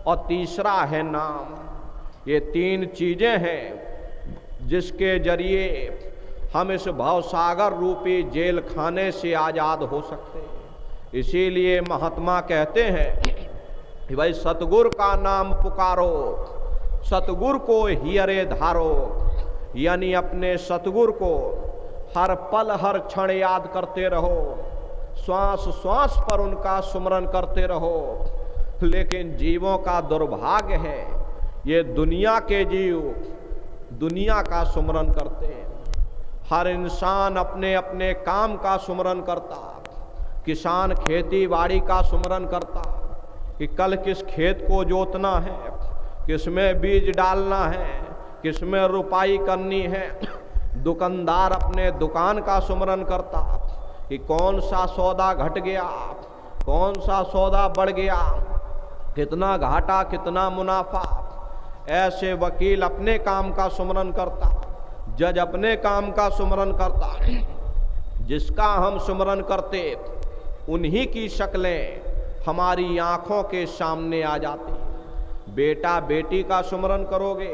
और तीसरा है नाम। ये तीन चीजें हैं जिसके जरिए हम इस भवसागर रूपी जेल खाने से आजाद हो सकते हैं। इसीलिए महात्मा कहते हैं कि भाई सतगुरु का नाम पुकारो, सतगुरु को हियरे धारो, यानी अपने सतगुरु को हर पल हर क्षण याद करते रहो, श्वास श्वास पर उनका सुमरन करते रहो। लेकिन जीवों का दुर्भाग्य है, ये दुनिया के जीव दुनिया का सुमरन करते हैं। हर इंसान अपने अपने काम का सुमरन करता। किसान खेती बाड़ी का सुमरन करता कि कल किस खेत को जोतना है, किसमें बीज डालना है, किसमें रुपाई करनी है। दुकानदार अपने दुकान का सुमरन करता कि कौन सा सौदा घट गया, कौन सा सौदा बढ़ गया, कितना घाटा कितना मुनाफा। ऐसे वकील अपने काम का सुमरन करता, जज अपने काम का सुमरन करता। जिसका हम सुमरन करते उन्हीं की शक्लें हमारी आंखों के सामने आ जाती। बेटा बेटी का सुमरन करोगे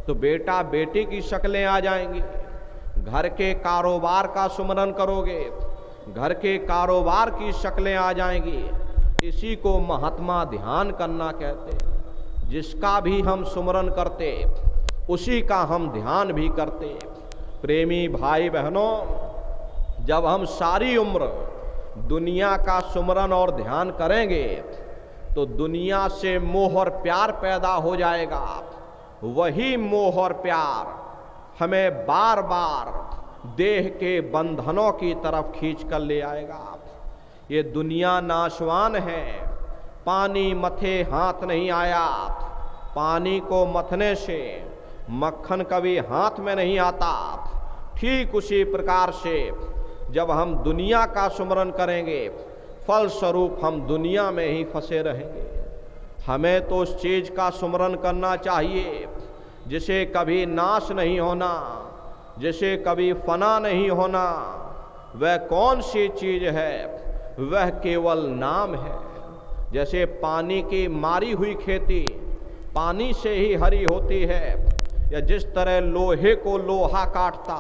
तो बेटा बेटी की शक्लें आ जाएंगी। घर के कारोबार का सुमरन करोगे, घर के कारोबार की शक्लें आ जाएंगी। इसी को महात्मा ध्यान करना कहते हैं। जिसका भी हम सुमरन करते उसी का हम ध्यान भी करते। प्रेमी भाई बहनों, जब हम सारी उम्र दुनिया का सुमरन और ध्यान करेंगे तो दुनिया से मोह और प्यार पैदा हो जाएगा। वही मोह और प्यार हमें बार बार देह के बंधनों की तरफ खींच कर ले आएगा। ये दुनिया नाशवान है, पानी मथे हाथ नहीं आया। पानी को मथने से मक्खन कभी हाथ में नहीं आता। ठीक उसी प्रकार से जब हम दुनिया का सुमरन करेंगे, फल स्वरूप हम दुनिया में ही फंसे रहेंगे। हमें तो उस चीज का सुमरन करना चाहिए जिसे कभी नाश नहीं होना, जिसे कभी फना नहीं होना। वह कौन सी चीज है? वह केवल नाम है। जैसे पानी की मारी हुई खेती पानी से ही हरी होती है, या जिस तरह लोहे को लोहा काटता,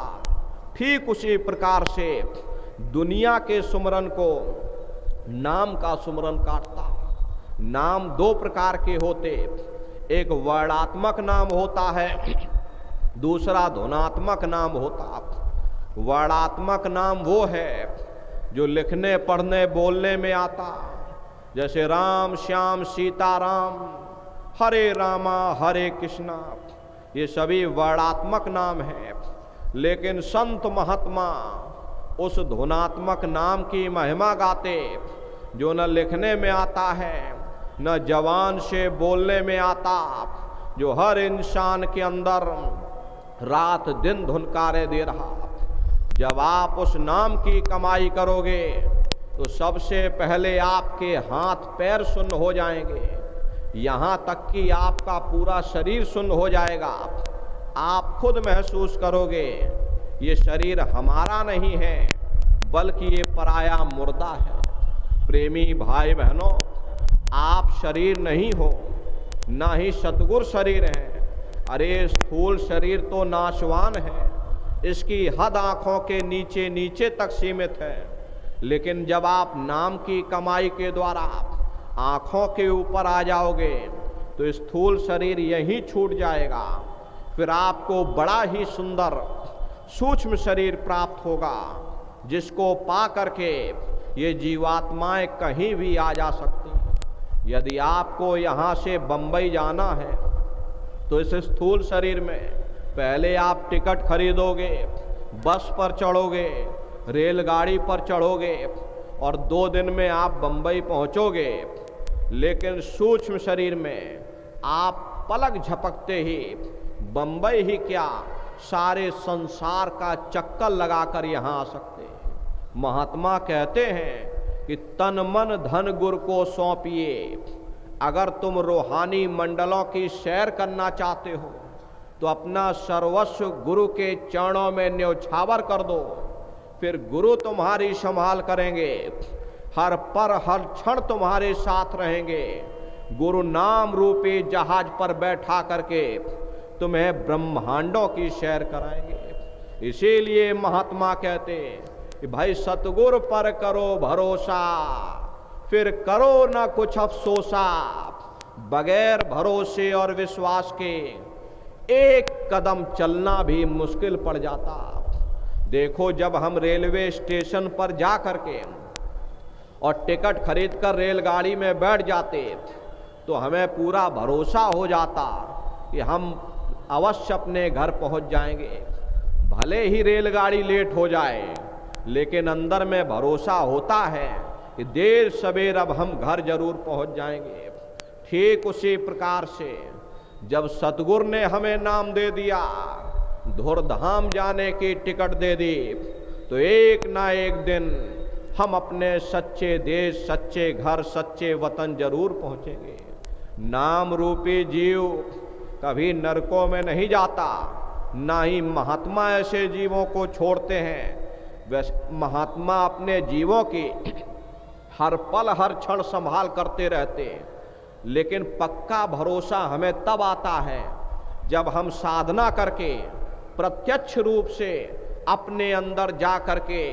ठीक उसी प्रकार से दुनिया के सुमरन को नाम का सुमरन काटता। नाम दो प्रकार के होते, एक वर्णात्मक नाम होता है, दूसरा ध्वनात्मक नाम होता। वर्णात्मक नाम वो है जो लिखने पढ़ने बोलने में आता, जैसे राम श्याम सीताराम, हरे रामा हरे कृष्णा, ये सभी वर्णात्मक नाम हैं। लेकिन संत महात्मा उस ध्वनात्मक नाम की महिमा गाते जो न लिखने में आता है, न जवान से बोलने में आता, जो हर इंसान के अंदर रात दिन धुनकारे दे रहा। जब आप उस नाम की कमाई करोगे तो सबसे पहले आपके हाथ पैर सुन्न हो जाएंगे, यहाँ तक कि आपका पूरा शरीर सुन्न हो जाएगा। आप खुद महसूस करोगे ये शरीर हमारा नहीं है, बल्कि ये पराया मुर्दा है। प्रेमी भाई बहनों, आप शरीर नहीं हो, ना ही सतगुरु शरीर है। अरे स्थूल शरीर तो नाशवान है, इसकी हद आंखों के नीचे नीचे तक सीमित है। लेकिन जब आप नाम की कमाई के द्वारा आंखों के ऊपर आ जाओगे तो स्थूल शरीर यहीं छूट जाएगा। फिर आपको बड़ा ही सुंदर सूक्ष्म शरीर प्राप्त होगा, जिसको पा करके ये जीवात्माएं कहीं भी आ जा सकती। यदि आपको यहाँ से बंबई जाना है तो इस स्थूल शरीर में पहले आप टिकट खरीदोगे, बस पर चढ़ोगे, रेलगाड़ी पर चढ़ोगे और 2 दिन में आप बंबई पहुँचोगे। लेकिन सूक्ष्म शरीर में आप पलक झपकते ही बंबई ही क्या, सारे संसार का चक्कर लगाकर यहाँ आ सकते हैं। महात्मा कहते हैं कि तन मन धन गुरु को सौंपिए। अगर तुम रूहानी मंडलों की सैर करना चाहते हो तो अपना सर्वस्व गुरु के चरणों में न्यौछावर कर दो, फिर गुरु तुम्हारी संभाल करेंगे, हर पर हर क्षण तुम्हारे साथ रहेंगे। गुरु नाम रूपी जहाज पर बैठा करके तुम्हें ब्रह्मांडों की सैर कराएंगे। इसीलिए महात्मा कहते कि भाई सतगुरु पर करो भरोसा, फिर करो ना कुछ अफसोसा। बगैर भरोसे और विश्वास के एक कदम चलना भी मुश्किल पड़ जाता। देखो, जब हम रेलवे स्टेशन पर जा करके और टिकट खरीद कर रेलगाड़ी में बैठ जाते तो हमें पूरा भरोसा हो जाता कि हम अवश्य अपने घर पहुंच जाएंगे। भले ही रेलगाड़ी लेट हो जाए, लेकिन अंदर में भरोसा होता है कि देर सवेर अब हम घर जरूर पहुंच जाएंगे। ठीक उसी प्रकार से जब सतगुरु ने हमें नाम दे दिया, धुरधाम जाने की टिकट दे दी, तो एक ना एक दिन हम अपने सच्चे देश, सच्चे घर, सच्चे वतन जरूर पहुंचेंगे। नाम रूपी जीव कभी नरकों में नहीं जाता, ना ही महात्मा ऐसे जीवों को छोड़ते हैं। वैसे महात्मा अपने जीवों की हर पल हर क्षण संभाल करते रहते हैं, लेकिन पक्का भरोसा हमें तब आता है जब हम साधना करके प्रत्यक्ष रूप से अपने अंदर जा करके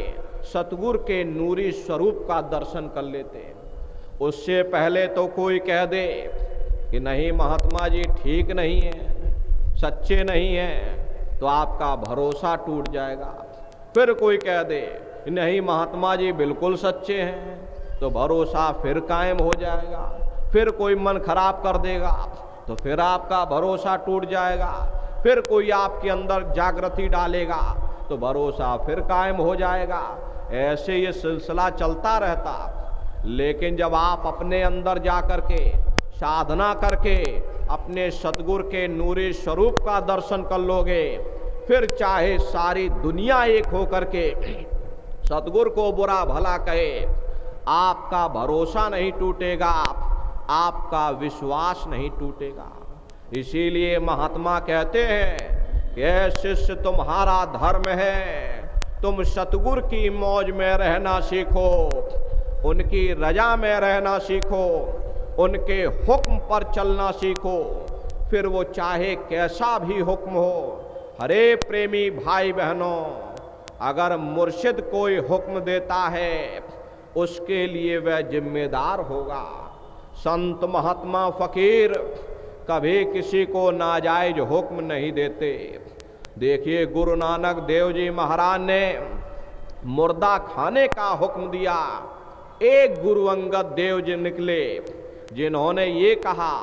सतगुरु के नूरी स्वरूप का दर्शन कर लेते हैं। उससे पहले तो कोई कह दे कि नहीं महात्मा जी ठीक नहीं है, सच्चे नहीं हैं, तो आपका भरोसा टूट जाएगा। फिर कोई कह दे नहीं महात्मा जी बिल्कुल सच्चे हैं, तो भरोसा फिर कायम हो जाएगा। फिर कोई मन खराब कर देगा तो फिर आपका भरोसा टूट जाएगा। फिर कोई आपके अंदर जागृति डालेगा तो भरोसा फिर कायम हो जाएगा। ऐसे ये सिलसिला चलता रहता। लेकिन जब आप अपने अंदर जा करके साधना करके अपने सतगुरु के नूरी स्वरूप का दर्शन कर लोगे, फिर चाहे सारी दुनिया एक होकर के सतगुरु को बुरा भला कहे, आपका भरोसा नहीं टूटेगा, आपका विश्वास नहीं टूटेगा। इसीलिए महात्मा कहते हैं कि ऐ शिष्य तुम्हारा धर्म है, तुम सतगुरु की मौज में रहना सीखो, उनकी रजा में रहना सीखो, उनके हुक्म पर चलना सीखो, फिर वो चाहे कैसा भी हुक्म हो। हरे प्रेमी भाई बहनों, अगर मुर्शिद कोई हुक्म देता है उसके लिए वह जिम्मेदार होगा। संत महात्मा फकीर कभी किसी को नाजायज हुक्म नहीं देते। देखिए, गुरु नानक देव जी महाराज ने मुर्दा खाने का हुक्म दिया। एक गुरु अंगद देव जी निकले जिन्होंने ये कहा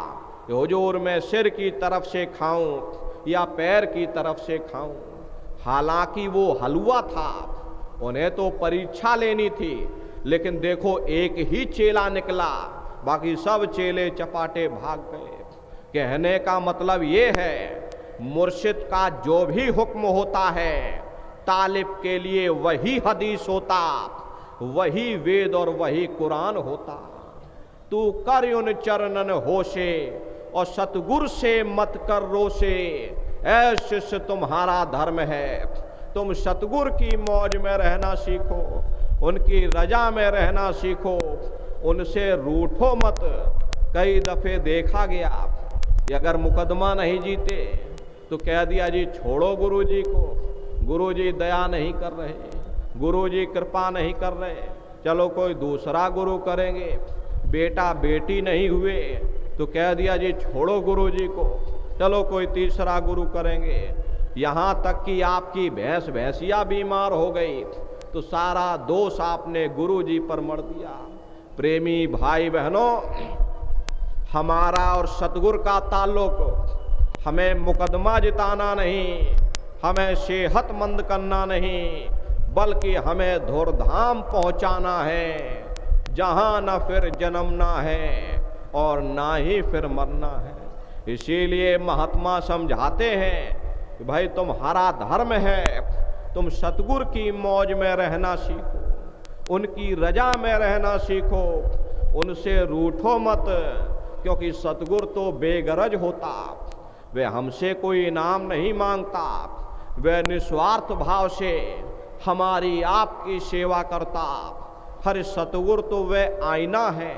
कि हुजूर मैं सिर की तरफ से खाऊं या पैर की तरफ से खाऊं। हालांकि वो हलवा था, उन्हें तो परीक्षा लेनी थी, लेकिन देखो एक ही चेला निकला, बाकी सब चेले चपाटे भाग गए। कहने का मतलब ये है, मुर्शिद का जो भी हुक्म होता है तालिब के लिए वही हदीस होता, वही वेद और वही कुरान होता। तू कर उन चरणन होशे और सतगुरु से मत कर रोशे, ऐ शिष्य तुम्हारा धर्म है। तुम सतगुरु की मौज में रहना सीखो, उनकी रजा में रहना सीखो, उनसे रूठो मत। कई दफे देखा गया कि अगर मुकदमा नहीं जीते तो कह दिया जी छोड़ो गुरुजी को, गुरुजी दया नहीं कर रहे, गुरुजी कृपा नहीं कर रहे, चलो कोई दूसरा गुरु करेंगे। बेटा बेटी नहीं हुए तो कह दिया जी छोड़ो गुरुजी को, चलो कोई तीसरा गुरु करेंगे। यहाँ तक कि आपकी भैंसिया बीमार हो गई तो सारा दोष आपने गुरुजी पर मढ़ दिया। प्रेमी भाई बहनों, हमारा और सतगुरु का ताल्लुक हमें मुकदमा जिताना नहीं, हमें सेहतमंद करना नहीं, बल्कि हमें धुरधाम पहुंचाना है, जहां न फिर जन्मना है और ना ही फिर मरना है। इसीलिए महात्मा समझाते हैं कि भाई तुम्हारा धर्म है, तुम सतगुरु की मौज में रहना सीखो, उनकी रजा में रहना सीखो, उनसे रूठो मत, क्योंकि सतगुरु तो बेगरज होता, वह हमसे कोई इनाम नहीं मांगता, वह निस्वार्थ भाव से हमारी आपकी सेवा करता। हर सतगुरु तो वह आईना है,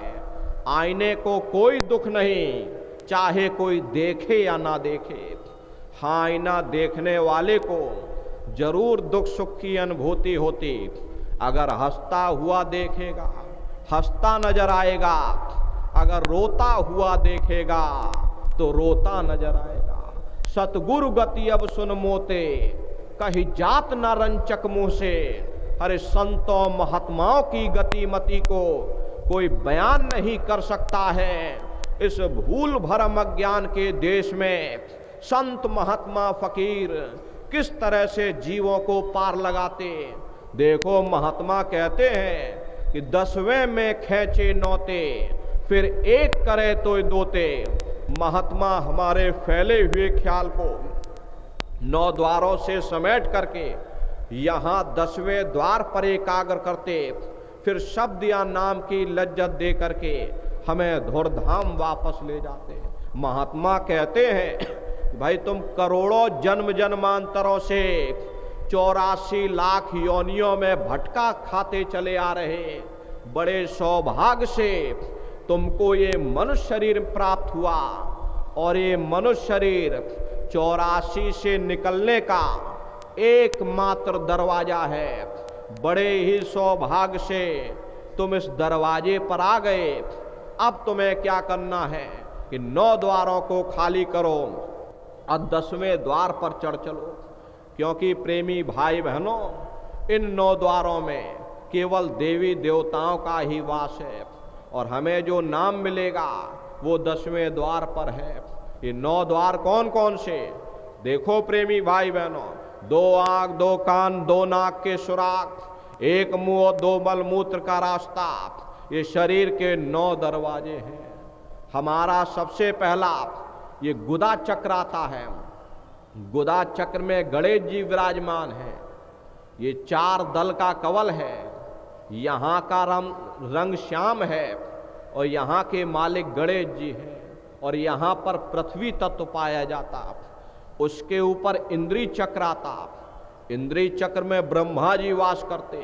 आईने को कोई दुख नहीं, चाहे कोई देखे या ना देखे। हाँ, आईना देखने वाले को जरूर दुख सुख की अनुभूति होती। अगर हंसता हुआ देखेगा, हंसता नजर आएगा। अगर रोता हुआ देखेगा तो रोता नजर आएगा। सतगुरु गति अब सुन मोते, कहीं जात न रंचक मुंह से। अरे संतों महात्माओं की गति मति को कोई बयान नहीं कर सकता है। इस भूल भरम अज्ञान के देश में संत महात्मा फकीर किस तरह से जीवों को पार लगाते। देखो, महात्मा कहते हैं कि 10वें में खींचे नौते, फिर एक करे तो दोते। महात्मा हमारे फैले हुए ख्याल को 9 द्वारों से समेट करके यहाँ 10वें द्वार पर एकाग्र करते, फिर शब्द या नाम की लज्जत दे करके हमें धुरधाम वापस ले जाते। महात्मा कहते हैं भाई, तुम करोड़ों जन्म जन्मांतरों से 84 लाख योनियों में भटका खाते चले आ रहे। बड़े सौभाग्य से तुमको ये मनुष्य शरीर प्राप्त हुआ, और ये मनुष्य शरीर 84 से निकलने का एकमात्र दरवाजा है। बड़े ही सौभाग्य से तुम इस दरवाजे पर आ गए। अब तुम्हें क्या करना है कि 9 द्वारों को खाली करो और 10वें द्वार पर चढ़ चलो। क्योंकि प्रेमी भाई बहनों, इन 9 द्वारों में केवल देवी देवताओं का ही वास है, और हमें जो नाम मिलेगा वो 10वें द्वार पर है। ये 9 द्वार कौन कौन से? देखो प्रेमी भाई बहनों, 2 आंख, 2 कान, 2 नाक के सुराख, 1 मुंह और 2 मलमूत्र का रास्ता, ये शरीर के 9 दरवाजे हैं। हमारा सबसे पहला ये गुदा चक्र आता है। गुदा चक्र में गणेश जी विराजमान है। ये 4 दल का कवल है। यहाँ का रंग श्याम है, और यहाँ के मालिक गणेश जी हैं, और यहाँ पर पृथ्वी तत्व पाया जाता। उसके ऊपर इंद्री चक्र आता। इंद्री चक्र में ब्रह्मा जी वास करते।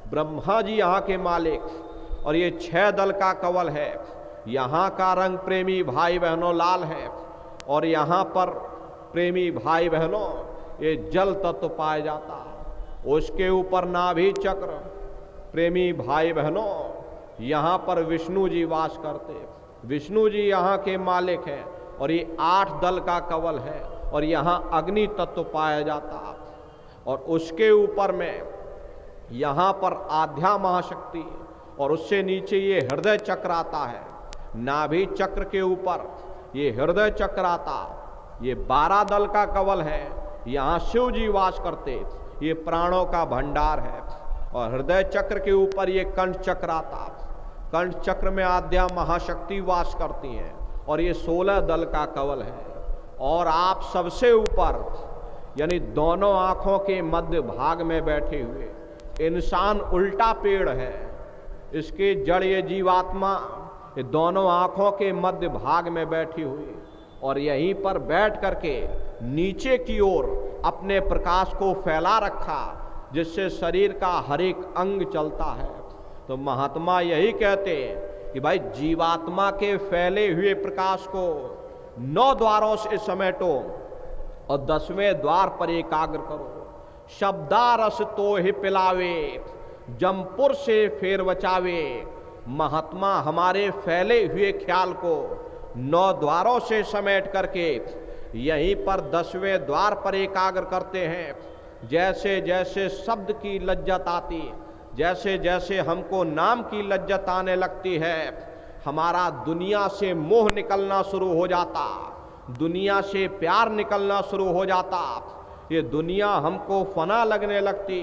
ब्रह्मा जी यहाँ के मालिक, और ये 6 दल का कवल है। यहाँ का रंग प्रेमी भाई बहनों लाल है, और यहाँ पर प्रेमी भाई बहनों ये जल तत्व पाया जाता। उसके ऊपर नाभि चक्र, प्रेमी भाई बहनों यहाँ पर विष्णु जी वास करते। विष्णु जी यहाँ के मालिक हैं, और ये 8 दल का कवल है, और यहाँ अग्नि तत्व पाया जाता। और उसके ऊपर में यहाँ पर आध्या महाशक्ति, और उससे नीचे ये हृदय चक्र आता है। नाभि चक्र के ऊपर ये हृदय चक्र आता। ये 12 दल का कवल है। यहाँ शिव जी वास करते। ये प्राणों का भंडार है। और हृदय चक्र के ऊपर ये कंठ चक्र आता। कंठ चक्र में आद्या महाशक्ति वास करती हैं, और ये 16 दल का कवल है। और आप सबसे ऊपर यानी दोनों आंखों के मध्य भाग में बैठे हुए इंसान उल्टा पेड़ है। इसके जड़ ये जीवात्मा ये दोनों आंखों के मध्य भाग में बैठी हुई, और यहीं पर बैठ करके नीचे की ओर अपने प्रकाश को फैला रखा, जिससे शरीर का हर एक अंग चलता है। तो महात्मा यही कहते हैं कि भाई जीवात्मा के फैले हुए प्रकाश को 9 द्वारों से समेटो और 10वें द्वार पर एकाग्र करो। शब्दारस तो ही पिलावे, जमपुर से फेर बचावे। महात्मा हमारे फैले हुए ख्याल को 9 द्वारों से समेट करके यहीं पर 10वें द्वार पर एकाग्र करते हैं। जैसे जैसे शब्द की लज्जत आती, जैसे जैसे हमको नाम की लज्जत आने लगती है, हमारा दुनिया से मोह निकलना शुरू हो जाता, दुनिया से प्यार निकलना शुरू हो जाता, ये दुनिया हमको फना लगने लगती।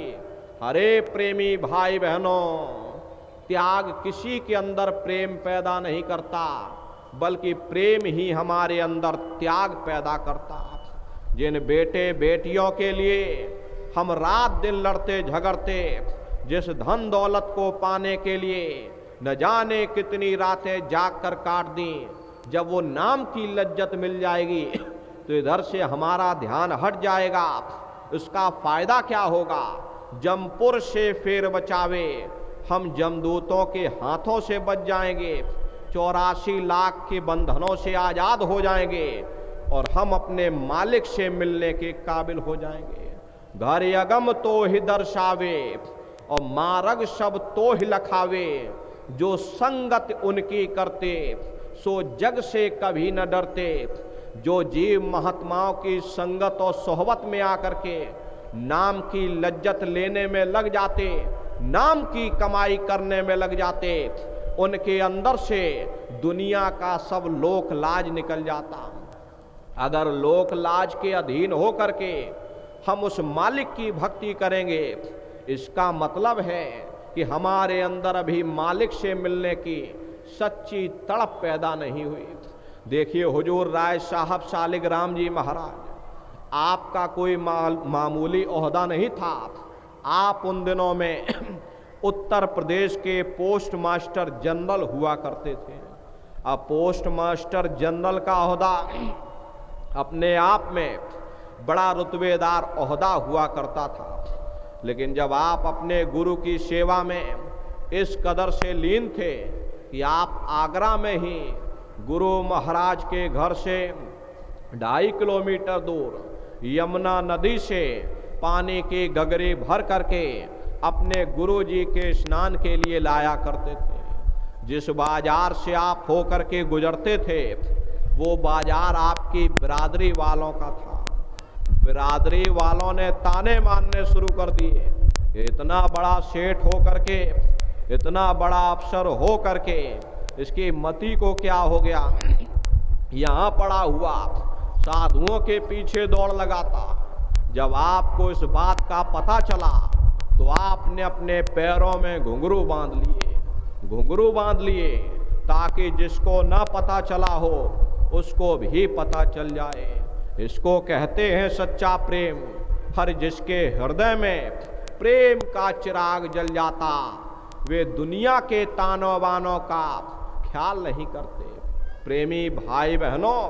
अरे प्रेमी भाई बहनों, त्याग किसी के अंदर प्रेम पैदा नहीं करता, बल्कि प्रेम ही हमारे अंदर त्याग पैदा करता। जिन बेटे बेटियों के लिए हम रात दिन लड़ते झगड़ते, जिस धन दौलत को पाने के लिए न जाने कितनी रातें जाग कर काट दी, जब वो नाम की लज्जत मिल जाएगी तो इधर से हमारा ध्यान हट जाएगा। उसका फायदा क्या होगा? जमपुर से फेर बचावे, हम जमदूतों के हाथों से बच जाएंगे। 84 लाख के बंधनों से आजाद हो जाएंगे और हम अपने मालिक से मिलने के काबिल हो जाएंगे। घर अगम तो ही दर्शावे और मार्ग सब तो ही लखावे, जो संगत उनकी करते सो जग से कभी न डरते। जो जीव महात्माओं की संगत और सोहबत में आकर के नाम की लज्जत लेने में लग जाते, नाम की कमाई करने में लग जाते, उनके अंदर से दुनिया का सब लोक लाज निकल जाता। अगर लोक लाज के अधीन हो करके हम उस मालिक की भक्ति करेंगे, इसका मतलब है कि हमारे अंदर अभी मालिक से मिलने की सच्ची तड़प पैदा नहीं हुई। देखिए हुजूर राय साहब शालिग्राम जी महाराज, आपका कोई मामूली ओहदा नहीं था। आप उन दिनों में उत्तर प्रदेश के पोस्ट मास्टर जनरल हुआ करते थे। अब पोस्ट मास्टर जनरल का ओहदा अपने आप में बड़ा रुतबेदार ओहदा हुआ करता था, लेकिन जब आप अपने गुरु की सेवा में इस कदर से लीन थे कि आप आगरा में ही गुरु महाराज के घर से 2.5 किलोमीटर दूर यमुना नदी से पानी की गगरी भर करके अपने गुरु जी के स्नान के लिए लाया करते थे। जिस बाजार से आप होकर के गुजरते थे वो बाजार आपकी बिरादरी वालों का था। बिरादरी वालों ने ताने मारने शुरू कर दिए, इतना बड़ा सेठ हो करके, इतना बड़ा अफसर हो करके इसकी मति को क्या हो गया, यहाँ पड़ा हुआ साधुओं के पीछे दौड़ लगाता। जब आपको इस बात का पता चला तो आपने अपने पैरों में घुंघरू बांध लिए ताकि जिसको न पता चला हो उसको भी पता चल जाए। इसको कहते हैं सच्चा प्रेम। हर जिसके हृदय में प्रेम का चिराग जल जाता, वे दुनिया के तानों बानों का ख्याल नहीं करते। प्रेमी भाई बहनों,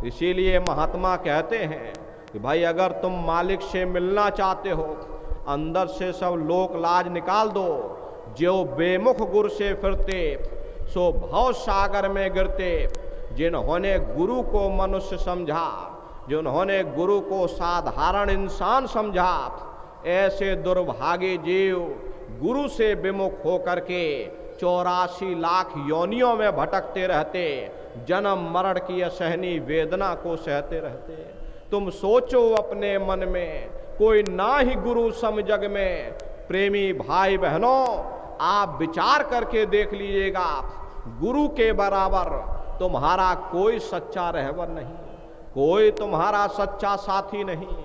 इसीलिए महात्मा कहते हैं कि भाई अगर तुम मालिक से मिलना चाहते हो, अंदर से सब लोक लाज निकाल दो। जो बेमुख गुरु से फिरते सो भव सागर में गिरते। जिन्होंने गुरु को मनुष्य समझा, जिन्होंने गुरु को साधारण इंसान समझा, ऐसे दुर्भागे जीव गुरु से विमुख होकर के 84 लाख योनियों में भटकते रहते, जन्म मरण की असहनीय वेदना को सहते रहते। तुम सोचो अपने मन में, कोई ना ही गुरु सम जग में। प्रेमी भाई बहनों, आप विचार करके देख लीजिएगा, गुरु के बराबर तुम्हारा कोई सच्चा रहबर नहीं, कोई तुम्हारा सच्चा साथी नहीं।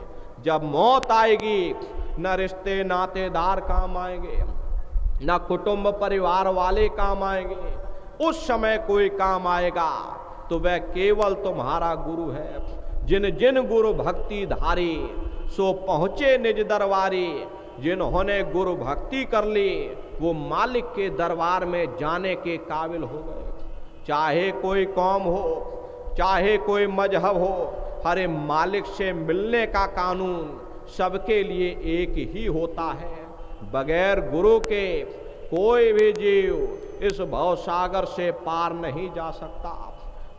जब मौत आएगी न रिश्ते नातेदार काम आएंगे, न कुटुंब परिवार वाले काम आएंगे। उस समय कोई काम आएगा तो वह केवल तुम्हारा गुरु है। जिन जिन गुरु भक्ति धारी सो पहुँचे निज दरबारी। जिन्होंने गुरु भक्ति कर ली वो मालिक के दरबार में जाने के काबिल हो गए। चाहे कोई कौम हो, चाहे कोई मजहब हो, हरे मालिक से मिलने का कानून सबके लिए एक ही होता है। बगैर गुरु के कोई भी जीव इस भव सागर से पार नहीं जा सकता।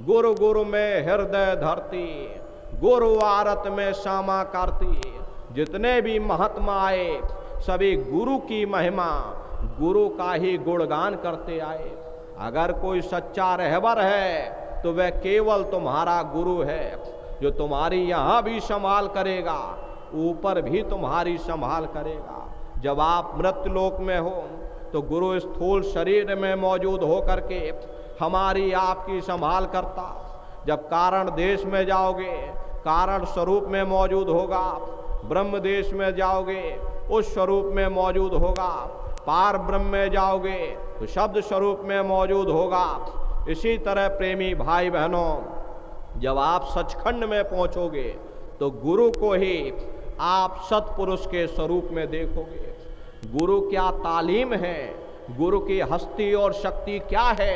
गुरु गुरु में हृदय धरती, गुरु आरत में श्यामा करती। जितने भी महात्मा आए सभी गुरु की महिमा, गुरु का ही गुणगान करते आए। अगर कोई सच्चा रहबर है तो वह केवल तुम्हारा गुरु है, जो तुम्हारी यहाँ भी संभाल करेगा, ऊपर भी तुम्हारी संभाल करेगा। जब आप मृत्युलोक में हो तो गुरु स्थूल शरीर में मौजूद हो करके हमारी आपकी संभाल करता। जब कारण देश में जाओगे कारण स्वरूप में मौजूद होगा, ब्रह्म देश में जाओगे उस स्वरूप में मौजूद होगा, पार ब्रह्म में जाओगे तो शब्द स्वरूप में मौजूद होगा। इसी तरह प्रेमी भाई बहनों, जब आप सचखंड में पहुंचोगे तो गुरु को ही आप सत्पुरुष के स्वरूप में देखोगे। गुरु क्या तालीम है, गुरु की हस्ती और शक्ति क्या है,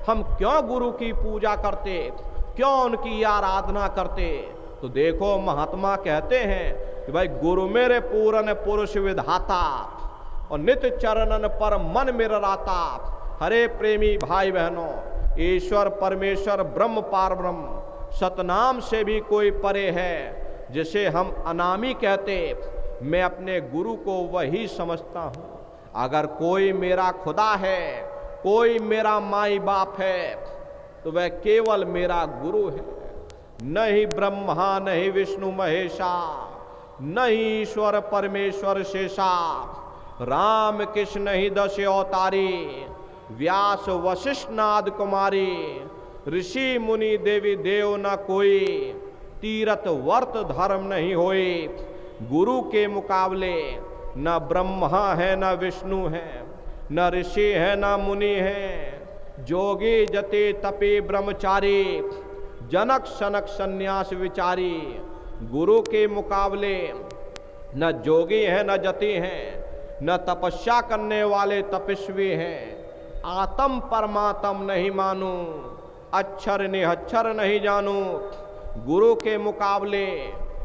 हम क्यों गुरु की पूजा करते, क्यों उनकी आराधना करते। तो देखो महात्मा कहते हैं कि भाई गुरु मेरे पूरन पुरुष विधाता और नित्य चरणन पर मन मेरा राता। हरे प्रेमी भाई बहनों, ईश्वर परमेश्वर ब्रह्म पार ब्रह्म सतनाम से भी कोई परे है, जिसे हम अनामी कहते, मैं अपने गुरु को वही समझता हूँ। अगर कोई मेरा खुदा है, कोई मेरा माई बाप है, तो वह केवल मेरा गुरु है। नहीं ब्रह्मा नहीं विष्णु महेशा, नहीं ईश्वर परमेश्वर शेषा, राम कृष्ण नहीं 10 अवतारी, व्यास वशिष्ठ नाद कुमारी, ऋषि मुनि देवी देव न कोई, तीरथ वर्त धर्म नहीं होए। गुरु के मुकाबले न ब्रह्मा है न विष्णु है, न ऋषि है न मुनि है। जोगी जते तपे ब्रह्मचारी, जनक सनक सन्यास विचारी। गुरु के मुकाबले न जोगी है न जति हैं, न तपस्या करने वाले तपस्वी हैं। आत्म परमात्म नहीं मानू, अक्षर निहक्षर नहीं जानू। गुरु के मुकाबले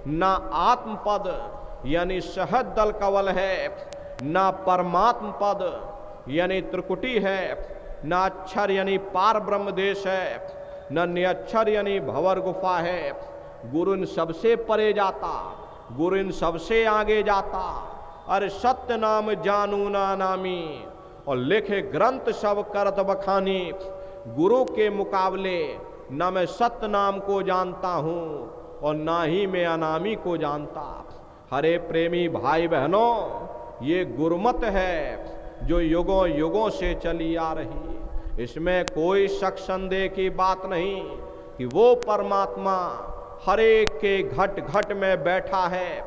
न आत्मपद यानी सहज दल कवल है, न परमात्म पद यानी त्रिकुटी है, न अक्षर यानी पार ब्रह्म देश है, न निअक्षर यानी भंवर गुफा है। गुरु इन सबसे परे जाता, गुरु इन सबसे आगे जाता। अरे सत्य नाम जानू ना नामी, और लिखे ग्रंथ सब करत बखानी। गुरु के मुकाबले न मैं सत्य नाम को जानता हूँ और ना ही मैं अनामी को जानता। हरे प्रेमी भाई बहनों, ये गुरुमत है जो युगों युगों से चली आ रही। इसमें कोई शक संदेह की बात नहीं कि वो परमात्मा हर एक के घट घट में बैठा है,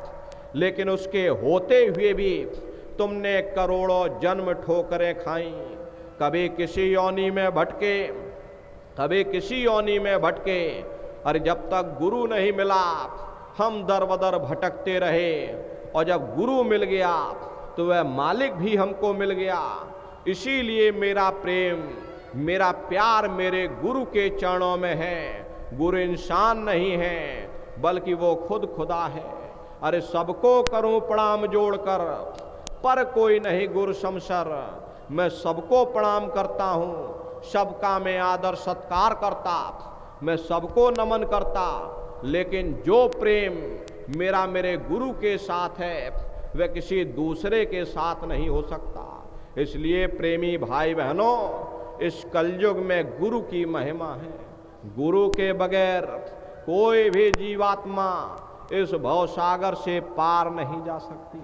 लेकिन उसके होते हुए भी तुमने करोड़ों जन्म ठोकरें खाई। कभी किसी योनि में भटके, कभी किसी योनि में भटके। और जब तक गुरु नहीं मिला हम दर बदर भटकते रहे, और जब गुरु मिल गया तो वह मालिक भी हमको मिल गया। इसीलिए मेरा प्रेम, मेरा प्यार मेरे गुरु के चरणों में है। गुरु इंसान नहीं है, बल्कि वो खुद खुदा है। अरे सबको करूं प्रणाम जोड़कर, पर कोई नहीं गुरु समसर। मैं सबको प्रणाम करता हूँ, सबका मैं आदर सत्कार करता, मैं सबको नमन करता। लेकिन जो प्रेम मेरा मेरे गुरु के साथ है वह किसी दूसरे के साथ नहीं हो सकता। इसलिए प्रेमी भाई बहनों, इस कलयुग में गुरु की महिमा है। गुरु के बगैर कोई भी जीवात्मा इस भवसागर से पार नहीं जा सकती।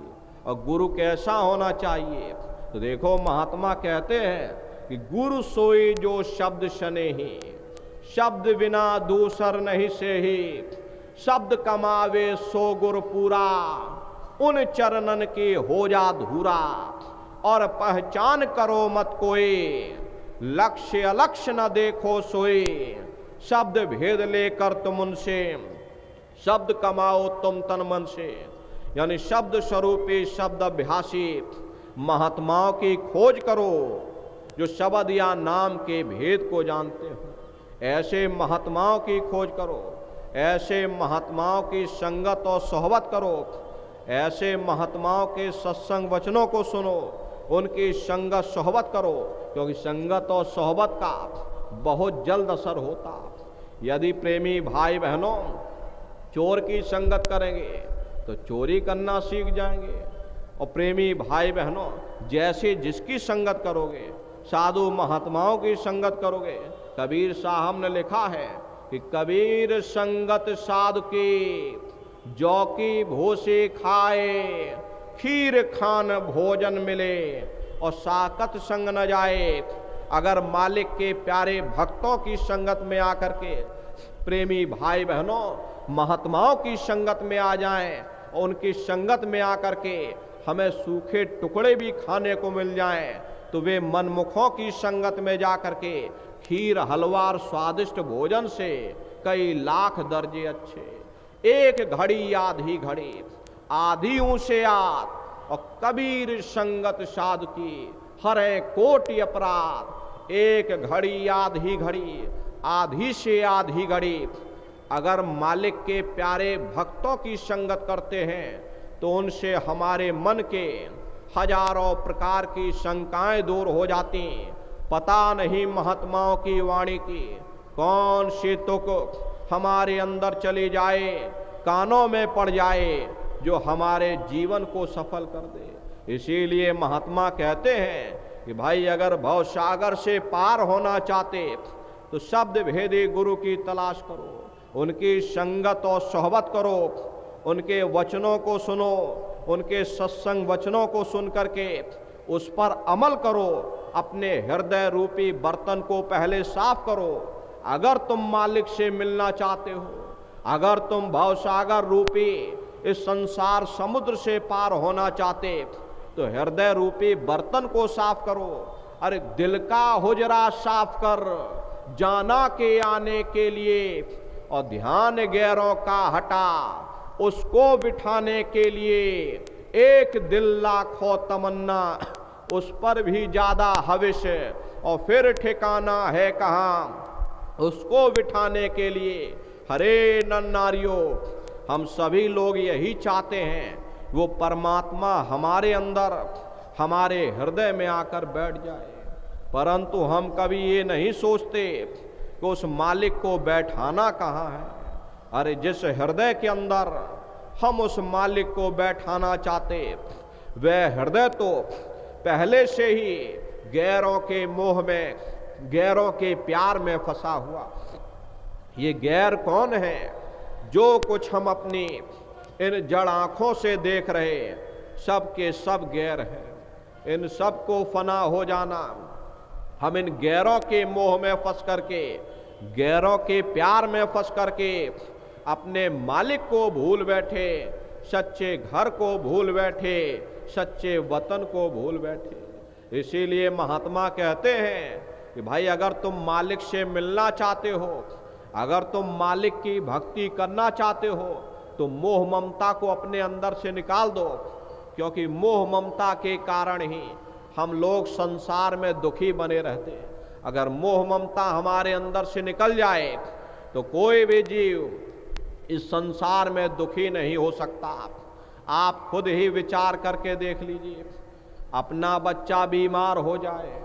और गुरु कैसा होना चाहिए? तो देखो, महात्मा कहते हैं कि गुरु सोई जो शब्द शने ही, शब्द बिना दूसर नहीं से ही, शब्द कमावे सो गुर पूरा, उन चरणन की हो जा धूरा। और पहचान करो मत कोई, लक्ष्य अलक्ष्य न देखो सोई, शब्द भेद लेकर तुम उनसे, शब्द कमाओ तुम तन मन से। यानी शब्द स्वरूपी शब्द अभ्यासी महात्माओं की खोज करो जो शब्द या नाम के भेद को जानते हो। ऐसे महात्माओं की खोज करो, ऐसे महात्माओं की संगत और सोहबत करो, ऐसे महात्माओं के सत्संग वचनों को सुनो, उनकी संगत सोहबत करो, क्योंकि संगत और सोहबत का बहुत जल्द असर होता। यदि प्रेमी भाई बहनों चोर की संगत करेंगे तो चोरी करना सीख जाएंगे, और प्रेमी भाई बहनों जैसे जिसकी संगत करोगे, साधु महात्माओं की संगत करोगे। कबीर साहब ने लिखा है कि कबीर संगत साधु की, जौ की भूसी खाए, खीर खान भोजन मिले, और साकत संग न जाए। अगर मालिक के प्यारे भक्तों की संगत में आकर के प्रेमी भाई बहनों महात्माओं की संगत में आ जाएं, और उनकी संगत में आकर के हमें सूखे टुकड़े भी खाने को मिल जाएं, तो वे मनमुखों की संगत में जाकर के खीर हलवा और स्वादिष्ट भोजन से कई लाख दर्जे अच्छे। एक घड़ी आधी घड़ी, आधी ऊंचे आद, और कबीर संगत साधु की हरे कोटि अपराध। एक घड़ी आधी घड़ी, आधी से आधी घड़ी अगर मालिक के प्यारे भक्तों की संगत करते हैं तो उनसे हमारे मन के हजारों प्रकार की शंकाएं दूर हो जाती, पता नहीं महात्माओं की वाणी की कौन सी तुक हमारे अंदर चली जाए, कानों में पड़ जाए, जो हमारे जीवन को सफल कर दे। इसीलिए महात्मा कहते हैं कि भाई अगर भव सागर से पार होना चाहते तो शब्द भेदी गुरु की तलाश करो, उनकी संगत और सोहबत करो, उनके वचनों को सुनो, उनके सत्संग वचनों को सुन करके उस पर अमल करो, अपने हृदय रूपी बर्तन को पहले साफ करो। अगर तुम मालिक से मिलना चाहते हो, अगर तुम भवसागर रूपी इस संसार समुद्र से पार होना चाहते तो हृदय रूपी बर्तन को साफ करो। अरे दिल का हुजरा साफ कर जाना के आने के लिए, और ध्यान गैरों का हटा उसको बिठाने के लिए। एक दिल लाखों तमन्ना उस पर भी ज्यादा हविष, और फिर ठिकाना है कहाँ उसको बिठाने के लिए। हरे नर नारियों, हम सभी लोग यही चाहते हैं वो परमात्मा हमारे अंदर हमारे हृदय में आकर बैठ जाए, परंतु हम कभी ये नहीं सोचते कि उस मालिक को बैठाना कहाँ है। अरे जिस हृदय के अंदर हम उस मालिक को बैठाना चाहते वह हृदय तो पहले से ही गैरों के मोह में, गैरों के प्यार में फंसा हुआ। ये गैर कौन है? जो कुछ हम अपनी इन जड़ आंखों से देख रहे सब के सब गैर हैं। इन सब को फना हो जाना, हम इन गैरों के मोह में फंस करके, गैरों के प्यार में फंस करके अपने मालिक को भूल बैठे, सच्चे घर को भूल बैठे, सच्चे वतन को भूल बैठे। इसीलिए महात्मा कहते हैं कि भाई अगर तुम मालिक से मिलना चाहते हो, अगर तुम मालिक की भक्ति करना चाहते हो तो मोह ममता को अपने अंदर से निकाल दो, क्योंकि मोह ममता के कारण ही हम लोग संसार में दुखी बने रहते हैं। अगर मोह ममता हमारे अंदर से निकल जाए तो कोई भी जीव इस संसार में दुखी नहीं हो सकता। आप खुद ही विचार करके देख लीजिए, अपना बच्चा बीमार हो जाए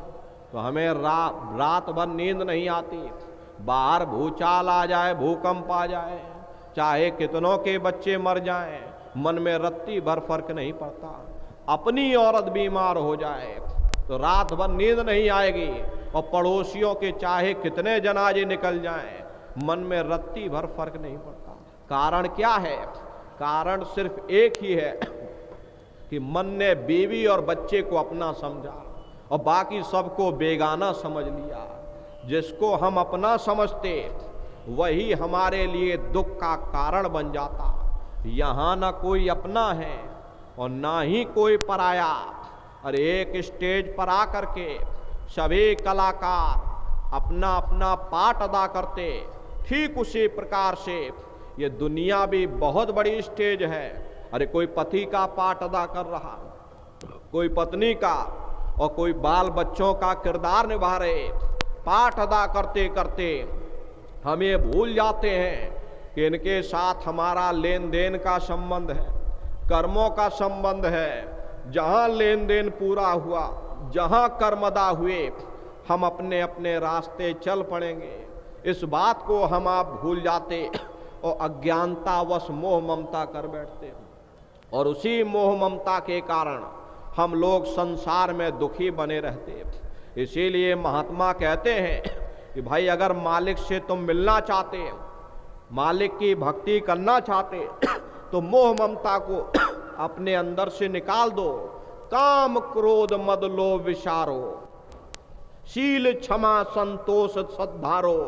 तो हमें रात भर नींद नहीं आती, बाहर भूचाल आ जाए, भूकंप आ जाए, चाहे कितनों के बच्चे मर जाएं, मन में रत्ती भर फर्क नहीं पड़ता। अपनी औरत बीमार हो जाए तो रात भर नींद नहीं आएगी, और पड़ोसियों के चाहे कितने जनाजे निकल जाएं, मन में रत्ती भर फर्क नहीं पड़ता। कारण क्या है? कारण सिर्फ एक ही है कि मन ने बीवी और बच्चे को अपना समझा और बाकी सबको बेगाना समझ लिया। जिसको हम अपना समझते वही हमारे लिए दुख का कारण बन जाता। यहाँ ना कोई अपना है और ना ही कोई पराया। और एक स्टेज पर आकर के सभी कलाकार अपना अपना पाठ अदा करते, ठीक उसी प्रकार से ये दुनिया भी बहुत बड़ी स्टेज है। अरे कोई पति का पाठ अदा कर रहा, कोई पत्नी का, और कोई बाल बच्चों का किरदार निभा रहे। पाठ अदा करते करते हम ये भूल जाते हैं कि इनके साथ हमारा लेन देन का संबंध है, कर्मों का संबंध है। जहाँ लेन देन पूरा हुआ, जहाँ कर्म अदा हुए, हम अपने अपने रास्ते चल पड़ेंगे। इस बात को हम आप भूल जाते और अज्ञानतावश मोह ममता कर बैठते, और उसी मोह ममता के कारण हम लोग संसार में दुखी बने रहते। इसीलिए महात्मा कहते हैं कि भाई अगर मालिक से तुम मिलना चाहते, मालिक की भक्ति करना चाहते तो मोह ममता को अपने अंदर से निकाल दो। काम क्रोध मद लोभ विचारो, शील क्षमा संतोष सद्धारो।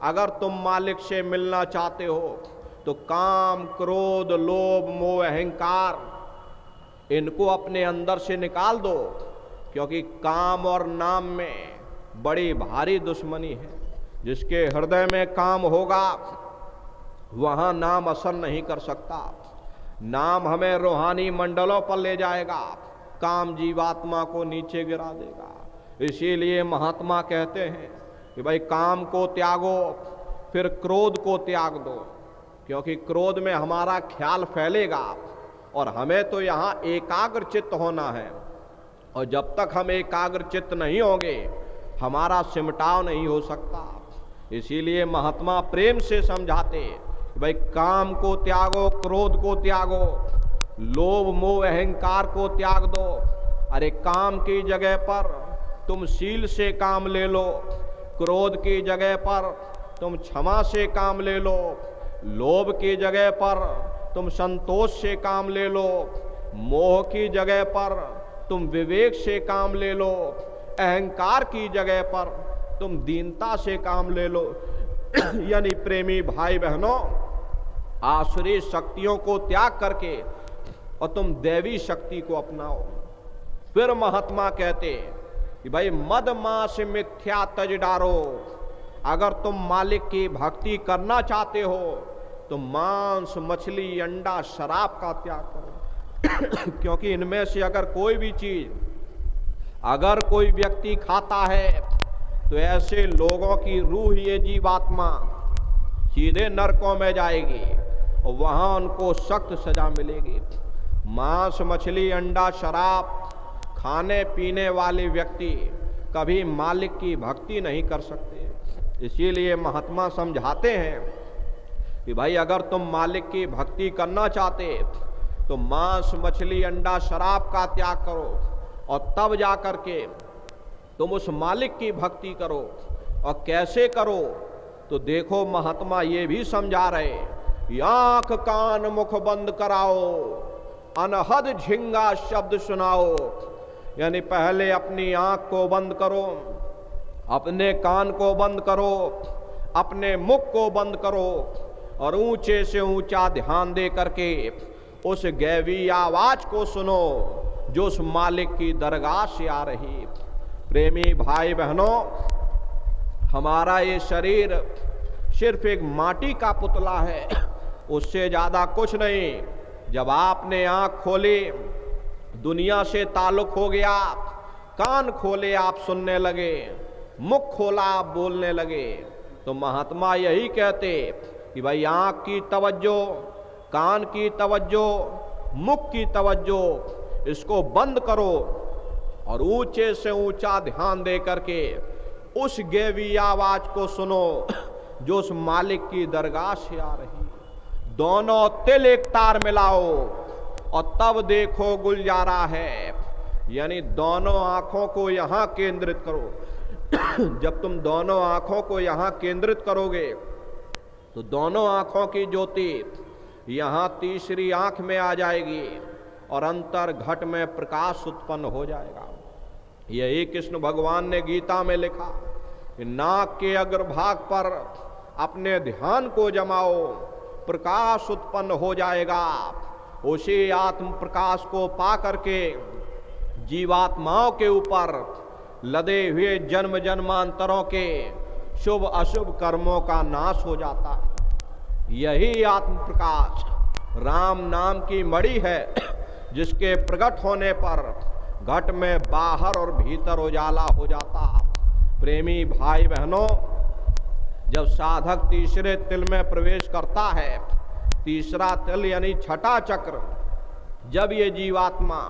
अगर तुम मालिक से मिलना चाहते हो तो काम क्रोध लोभ मोह अहंकार इनको अपने अंदर से निकाल दो, क्योंकि काम और नाम में बड़ी भारी दुश्मनी है। जिसके हृदय में काम होगा वहाँ नाम असर नहीं कर सकता। नाम हमें रूहानी मंडलों पर ले जाएगा, काम जीवात्मा को नीचे गिरा देगा। इसीलिए महात्मा कहते हैं कि भाई काम को त्यागो, फिर क्रोध को त्याग दो, क्योंकि क्रोध में हमारा ख्याल फैलेगा और हमें तो यहाँ एकाग्र चित्त होना है। और जब तक हम एकाग्र चित्त नहीं होंगे हमारा सिमटाव नहीं हो सकता। इसीलिए महात्मा प्रेम से समझाते, भाई काम को त्यागो, क्रोध को त्यागो, लोभ मोह अहंकार को त्याग दो। अरे काम की जगह पर तुम शील से काम ले लो, क्रोध की जगह पर तुम क्षमा से काम ले लो, लोभ की जगह पर तुम संतोष से काम ले लो, मोह की जगह पर तुम विवेक से काम ले लो, अहंकार की जगह पर तुम दीनता से काम ले लो। यानी प्रेमी भाई बहनों, आसुरी शक्तियों को त्याग करके और तुम दैवी शक्ति को अपनाओ। फिर महात्मा कहते कि भाई मद मांस मिथ्या तज डारो। अगर तुम मालिक की भक्ति करना चाहते हो तो मांस, मछली, अंडा, शराब का त्याग करो। क्योंकि इनमें से अगर कोई भी चीज अगर कोई व्यक्ति खाता है तो ऐसे लोगों की रूह, ये जीवात्मा सीधे नरकों में जाएगी और वहां उनको सख्त सजा मिलेगी। मांस, मछली, अंडा, शराब खाने पीने वाले व्यक्ति कभी मालिक की भक्ति नहीं कर सकते। इसीलिए महात्मा समझाते हैं कि भाई अगर तुम मालिक की भक्ति करना चाहते तो मांस, मछली, अंडा, शराब का त्याग करो और तब जा करके तुम उस मालिक की भक्ति करो। और कैसे करो तो देखो, महात्मा ये भी समझा रहे, आंख कान मुख बंद कराओ, अनहद झिंगा शब्द सुनाओ। यानी पहले अपनी आंख को बंद करो, अपने कान को बंद करो, अपने मुख को बंद करो और ऊंचे से ऊंचा ध्यान दे करके उस गैवी आवाज को सुनो जो उस मालिक की दरगाह से आ रही। प्रेमी भाई बहनों, हमारा ये शरीर सिर्फ एक माटी का पुतला है, उससे ज्यादा कुछ नहीं। जब आपने आंख खोली, दुनिया से ताल्लुक हो गया, कान खोले आप सुनने लगे, मुख खोला आप बोलने लगे। तो महात्मा यही कहते कि भाई आंख की तवज्जो, कान की तवज्जो, मुख की तवज्जो, इसको बंद करो और ऊंचे से ऊंचा ध्यान दे करके उस गैवी आवाज को सुनो जो उस मालिक की दरगाह से आ रही। दोनों तिल एक तार मिलाओ और तब देखो गुलजारा है। यानी दोनों आंखों को यहां केंद्रित करो। जब तुम दोनों आंखों को यहां केंद्रित करोगे तो दोनों आंखों की ज्योति यहां तीसरी आंख में आ जाएगी और अंतर घट में प्रकाश उत्पन्न हो जाएगा। यही कृष्ण भगवान ने गीता में लिखा कि नाक के अग्रभाग पर अपने ध्यान को जमाओ, प्रकाश उत्पन्न हो जाएगा। उसी आत्म प्रकाश को पा करके जीवात्माओं के ऊपर लदे हुए जन्म जन्मांतरों के शुभ अशुभ कर्मों का नाश हो जाता है। यही आत्म प्रकाश राम नाम की मणि है, जिसके प्रकट होने पर घट में बाहर और भीतर उजाला हो जाता। प्रेमी भाई बहनों, जब साधक तीसरे तिल में प्रवेश करता है, तीसरा तिल यानी छठा चक्र, जब ये जीवात्मा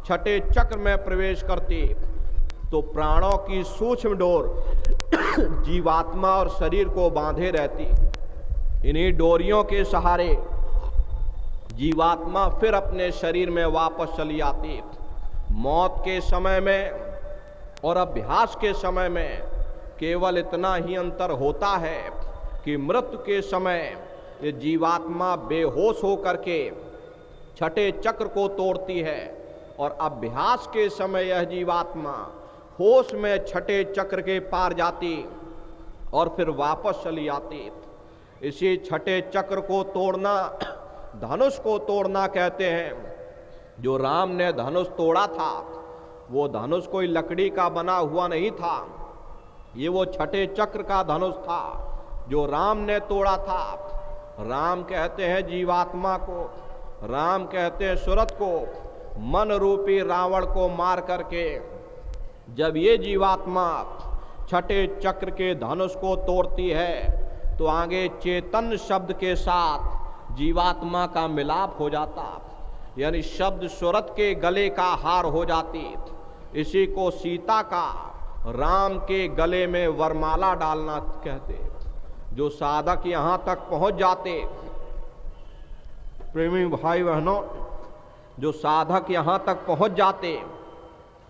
छठे चक्र में प्रवेश करती तो प्राणों की सूक्ष्म डोर जीवात्मा और शरीर को बांधे रहती। इन्हीं डोरियों के सहारे जीवात्मा फिर अपने शरीर में वापस चली आती। मौत के समय में और अभ्यास के समय में केवल इतना ही अंतर होता है कि मृत्यु के समय ये जीवात्मा बेहोश होकर के छठे चक्र को तोड़ती है और अभ्यास के समय यह जीवात्मा होश में छठे चक्र के पार जाती और फिर वापस चली आती। इसी छठे चक्र को तोड़ना धनुष को तोड़ना कहते हैं। जो राम ने धनुष तोड़ा था वो धनुष कोई लकड़ी का बना हुआ नहीं था, ये वो छठे चक्र का धनुष था जो राम ने तोड़ा था। राम कहते हैं जीवात्मा को, राम कहते हैं सुरत को, मन रूपी रावण को मार करके जब ये जीवात्मा छठे चक्र के धनुष को तोड़ती है तो आगे चेतन शब्द के साथ जीवात्मा का मिलाप हो जाता, यानी शब्द सुरत के गले का हार हो जाती। इसी को सीता का राम के गले में वरमाला डालना कहते। जो साधक यहां तक पहुंच जाते, प्रेमी भाई बहनों, जो साधक यहां तक पहुंच जाते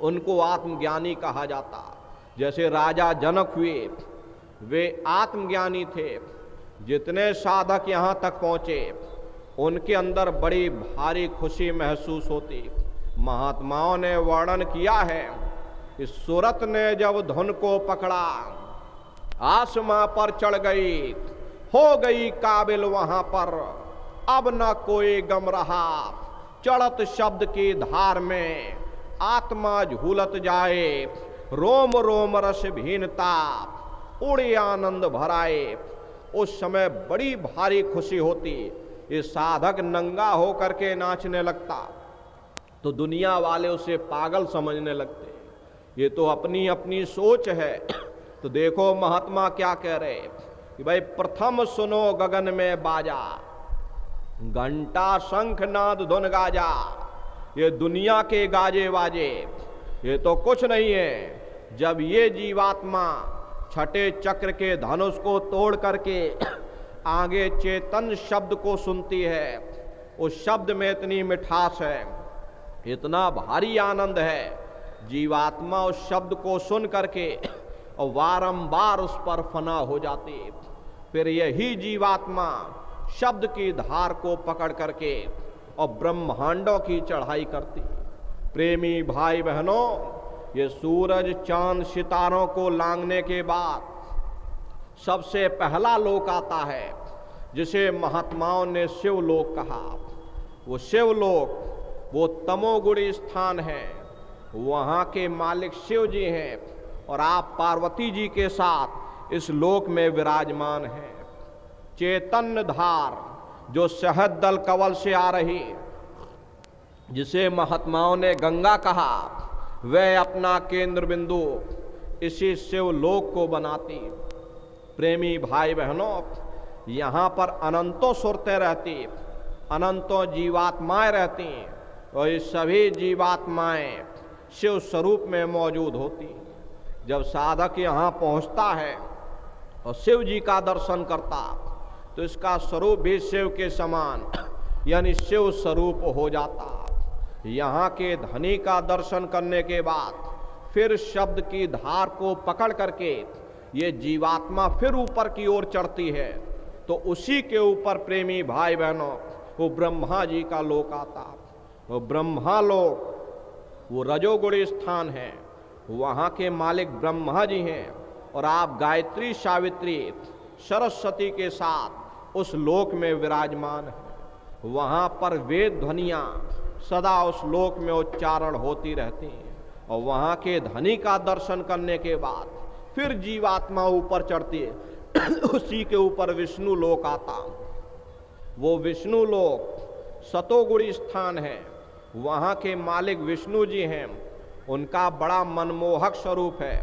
उनको आत्मज्ञानी कहा जाता। जैसे राजा जनक हुए, वे आत्मज्ञानी थे। जितने साधक यहां तक पहुंचे उनके अंदर बड़ी भारी खुशी महसूस होती। महात्माओं ने वर्णन किया है कि सूरत ने जब धुन को पकड़ा, आसमां पर चढ़ गई, हो गई काबिल वहां पर, अब न कोई गम रहा। चढ़त शब्द की धार में आत्मा झूलत जाए, रोम रोम रस भीनता, उड़े आनंद भराए। उस समय बड़ी भारी खुशी होती। ये साधक नंगा होकर के नाचने लगता तो दुनिया वाले उसे पागल समझने लगते। ये तो अपनी अपनी सोच है। तो देखो महात्मा क्या कह रहे कि भाई प्रथम सुनो गगन में बाजा, घंटा शंख नाद धुन गाजा। ये दुनिया के गाजे वाजे ये तो कुछ नहीं है। जब ये जीवात्मा छठे चक्र के धनुष को तोड़ करके आगे चेतन शब्द को सुनती है, उस शब्द में इतनी मिठास है, इतना भारी आनंद है। जीवात्मा उस शब्द को सुन करके और वारंबार उस पर फना हो जाती। फिर यही जीवात्मा शब्द की धार को पकड़ करके और ब्रह्मांडों की चढ़ाई करती। प्रेमी भाई बहनों, ये सूरज चांद सितारों को लांघने के बाद सबसे पहला लोक आता है जिसे महात्माओं ने शिवलोक कहा। वो शिवलोक वो तमोगुणी स्थान है। वहाँ के मालिक शिव जी हैं और आप पार्वती जी के साथ इस लोक में विराजमान हैं। चैतन्य धार जो शहद दल कवल से आ रही, जिसे महात्माओं ने गंगा कहा, वह अपना केंद्र बिंदु इसी शिवलोक को बनाती। प्रेमी भाई बहनों, यहाँ पर अनंतों सुरतें रहती, अनंतों जीवात्माएं रहती और ये सभी जीवात्माएं शिव स्वरूप में मौजूद होती। जब साधक यहाँ पहुँचता है और शिव जी का दर्शन करता तो इसका स्वरूप भी शिव के समान यानी शिव स्वरूप हो जाता। यहाँ के धनी का दर्शन करने के बाद फिर शब्द की धार को पकड़ करके ये जीवात्मा फिर ऊपर की ओर चढ़ती है तो उसी के ऊपर प्रेमी भाई बहनों वो ब्रह्मा जी का लोक आता। वो ब्रह्मा लोक वो रजोगुणी स्थान है। वहाँ के मालिक ब्रह्मा जी हैं और आप गायत्री सावित्री सरस्वती के साथ उस लोक में विराजमान हैं। वहाँ पर वेद ध्वनियाँ सदा उस लोक में उच्चारण होती रहती हैं। और वहाँ के धनी का दर्शन करने के बाद फिर जीवात्मा ऊपर चढ़ती है उसी के ऊपर विष्णु लोक आता। वो विष्णु लोक सतोगुणी स्थान है। वहाँ के मालिक विष्णु जी हैं। उनका बड़ा मनमोहक स्वरूप है।